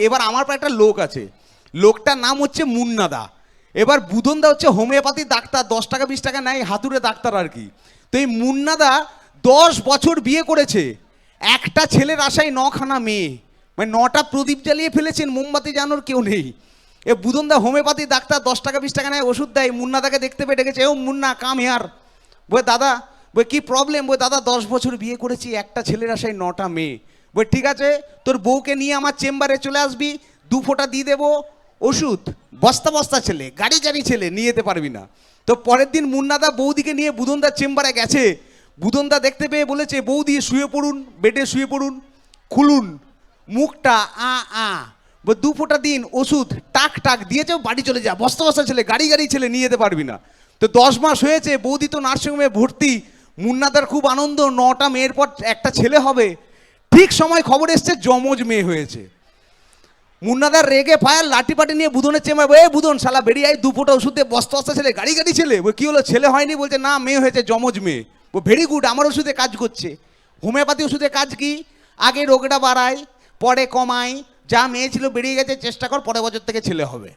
এবার আমার পায়ে একটা লোক আছে, লোকটার নাম হচ্ছে মুন্নাদা। এবার বুদনদা হচ্ছে হোমিওপ্যাথি ডাক্তার, 10 টাকা 20 টাকা নেয়, হাতুড়ে ডাক্তার আর কি। তো এই মুন্নাদা 10 বছর বিয়ে করেছে, একটা ছেলের আশায় 9খানা মেয়ে, মানে 9টা প্রদীপ জ্বালিয়ে ফেলেছেন, মোমবাতি জানোর কেউ নেই। এ বুদনদা হোমিওপ্যাথি ডাক্তার, 10 টাকা 20 টাকা নেয়, ওষুধ দেয়। মুন্নাদাকে দেখতে পেয়ে ডেকেছে, ও মুন্না কাম হেয়ার। বলে দাদা, বলে কি প্রবলেম? বলে দাদা 10 বছর বিয়ে করেছি, একটা ছেলের আশায় 9টা মেয়ে। বলে ঠিক আছে, তোর বউকে নিয়ে আমার চেম্বারে চলে আসবি, 2 ফোঁটা দিয়ে দেবো ওষুধ। বস্তা বস্তা ছেলে, গাড়ি গাড়ি ছেলে, নিয়ে যেতে পারবি না। তো পরের দিন মুন্নাদা বৌদিকে নিয়ে বুদনদার চেম্বারে গেছে। বুদনদা দেখতে পেয়ে বলেছে, বৌদি শুয়ে পড়ুন, বেডে শুয়ে পড়ুন, খুলুন মুখটা, আ 2 ফোঁটা দিন ওষুধ, টাক টাক দিয়েছে, বাড়ি চলে যা। বস্তা বস্তা ছেলে, গাড়ি গাড়ি ছেলে, নিয়ে যেতে পারবি না। তো 10 মাস হয়েছে, বৌদি তো নার্সিংহোমে ভর্তি। মুন্নাদার খুব আনন্দ, 9টা মেয়ের পর একটা ছেলে হবে। ঠিক সময় খবর এসছে যমজ মেয়ে হয়েছে। মুন্নাদার রেগে ফায়ার, লাঠি পাটি নিয়ে বুদনের চেম্বার, এ বুদন শালা বেরিয়ে আয়, 2 ফোঁটা ওষুধ দিয়ে, বস্তা বস্তা ছেলে, গাড়ি গাড়ি ছেলে। কি হলো, ছেলে হয়নি? বলছে না, মেয়ে হয়েছে, যমজ মেয়ে। ভেরি গুড, আমার ওষুধে কাজ করছে। হোমিওপ্যাথি ওষুধে কাজ কি? আগে রোগটা বাড়ায়, পরে কমায়, যা মেয়ে ছিল বেরিয়ে গেছে, চেষ্টা কর পরের বছর থেকে ছেলে হবে।